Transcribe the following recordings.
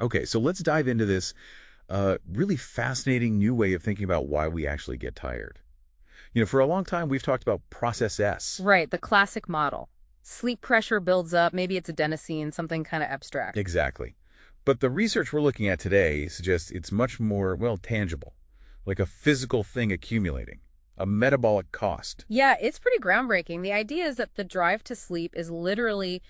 Okay, so let's dive into this really fascinating new way of thinking about why we actually get tired. For a long time, we've talked about process S. Right, the classic model. Sleep pressure builds up, maybe it's adenosine, something kind of abstract. Exactly. But the research we're looking at today suggests it's much more, well, tangible, like a physical thing accumulating, a metabolic cost. Yeah, it's pretty groundbreaking. The idea is that the drive to sleep is literally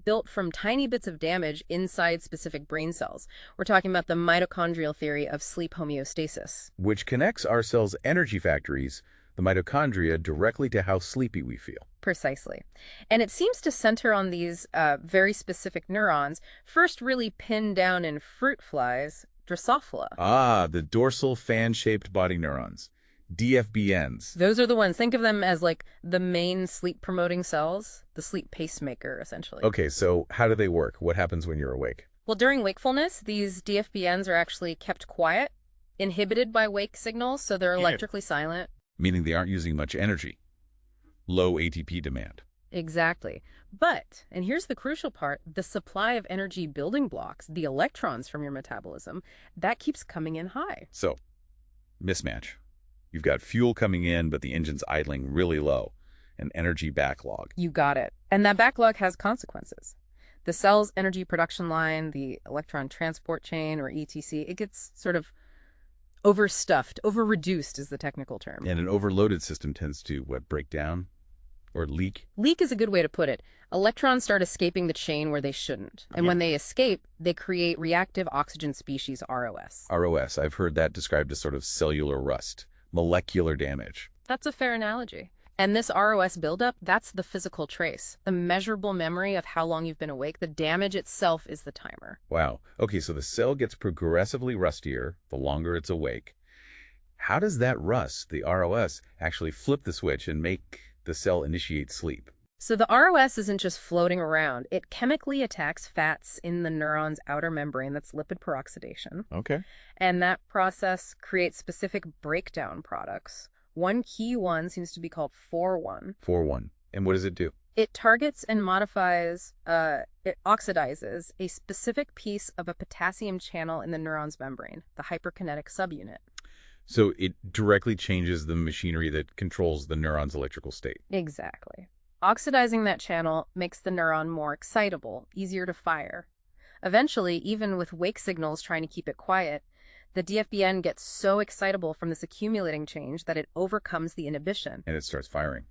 built from tiny bits of damage inside specific brain cells. We're talking about the mitochondrial theory of sleep homeostasis. Which connects our cells' energy factories, the mitochondria, directly to how sleepy we feel. Precisely. And it seems to center on these very specific neurons, first really pinned down in fruit flies, Drosophila. Ah, the dorsal fan-shaped body neurons, DFBNs. Those are the ones. Think of them as like the main sleep-promoting cells, the sleep pacemaker, essentially. Okay, so how do they work? What happens when you're awake? Well, during wakefulness, these DFBNs are actually kept quiet, inhibited by wake signals, so they're electrically silent. Meaning they aren't using much energy. Low ATP demand. Exactly. But, and here's the crucial part, the supply of energy building blocks, the electrons from your metabolism, that keeps coming in high. So, mismatch. You've got fuel coming in, but the engine's idling really low. An energy backlog. You got it. And that backlog has consequences. The cell's energy production line, the electron transport chain, or ETC, it gets sort of overstuffed, over-reduced is the technical term. And an overloaded system tends to, break down? Or leak? Leak is a good way to put it. Electrons start escaping the chain where they shouldn't. And when they escape, they create reactive oxygen species, ROS. ROS, I've heard that described as sort of cellular rust, molecular damage. That's a fair analogy. And this ROS buildup, that's the physical trace, the measurable memory of how long you've been awake. The damage itself is the timer. Wow. Okay, so the cell gets progressively rustier the longer it's awake. How does that rust, the ROS, actually flip the switch and make the cell initiate sleep? So the ROS isn't just floating around. It chemically attacks fats in the neuron's outer membrane. That's lipid peroxidation. Okay. And that process creates specific breakdown products. One key one seems to be called 4-1. 4-1. And what does it do? It targets and modifies, it oxidizes a specific piece of a potassium channel in the neuron's membrane, the hyperkinetic subunit. So it directly changes the machinery that controls the neuron's electrical state. Exactly. Oxidizing that channel makes the neuron more excitable, easier to fire. Eventually, even with wake signals trying to keep it quiet, the DFBN gets so excitable from this accumulating change that it overcomes the inhibition. And it starts firing,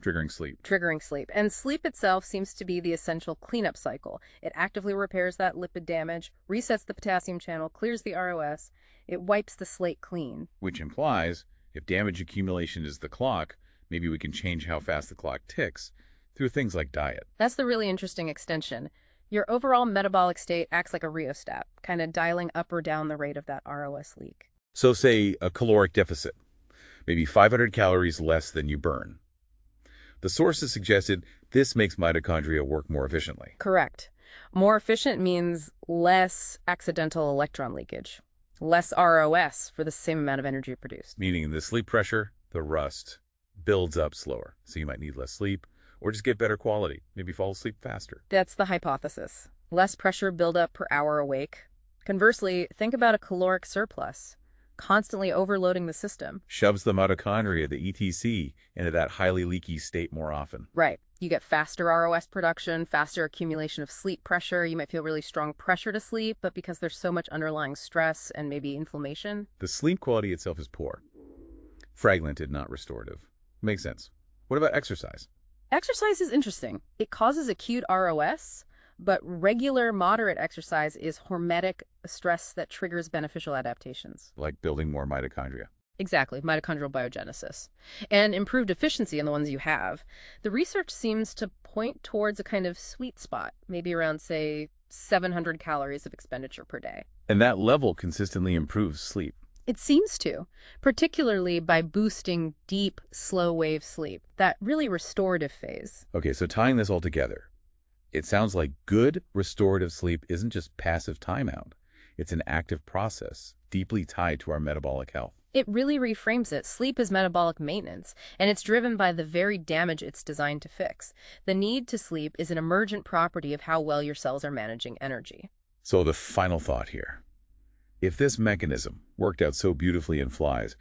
triggering sleep. Triggering sleep. And sleep itself seems to be the essential cleanup cycle. It actively repairs that lipid damage, resets the potassium channel, clears the ROS. It wipes the slate clean. Which implies, if damage accumulation is the clock, maybe we can change how fast the clock ticks through things like diet. That's the really interesting extension. Your overall metabolic state acts like a rheostat, kind of dialing up or down the rate of that ROS leak. So say a caloric deficit, maybe 500 calories less than you burn. The sources suggested this makes mitochondria work more efficiently. Correct. More efficient means less accidental electron leakage, less ROS for the same amount of energy produced. Meaning the sleep pressure, the rust, builds up slower. So you might need less sleep or just get better quality, maybe fall asleep faster. That's the hypothesis. Less pressure buildup per hour awake. Conversely, think about a caloric surplus, constantly overloading the system. Shoves the mitochondria, the ETC, into that highly leaky state more often. Right. You get faster ROS production, faster accumulation of sleep pressure. You might feel really strong pressure to sleep, but because there's so much underlying stress and maybe inflammation. The sleep quality itself is poor. Fragmented, not restorative. Makes sense. What about exercise? Exercise is interesting. It causes acute ROS, but regular moderate exercise is hormetic stress that triggers beneficial adaptations. Like building more mitochondria. Exactly, mitochondrial biogenesis. And improved efficiency in the ones you have. The research seems to point towards a kind of sweet spot, maybe around, say, 700 calories of expenditure per day. And that level consistently improves sleep. It seems to, particularly by boosting deep, slow-wave sleep, that really restorative phase. Okay, so tying this all together, it sounds like good restorative sleep isn't just passive timeout. It's an active process, deeply tied to our metabolic health. It really reframes it. Sleep is metabolic maintenance, and it's driven by the very damage it's designed to fix. The need to sleep is an emergent property of how well your cells are managing energy. So the final thought here. If this mechanism, worked out so beautifully in flies,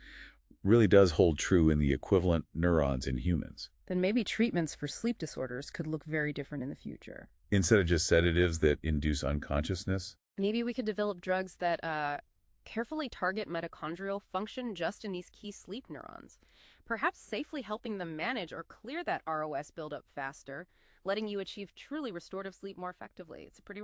really does hold true in the equivalent neurons in humans, Then maybe treatments for sleep disorders could look very different in the future. instead of just sedatives that induce unconsciousness, Maybe we could develop drugs that carefully target mitochondrial function just in these key sleep neurons, perhaps safely helping them manage or clear that ROS buildup faster, letting you achieve truly restorative sleep more effectively. It's a pretty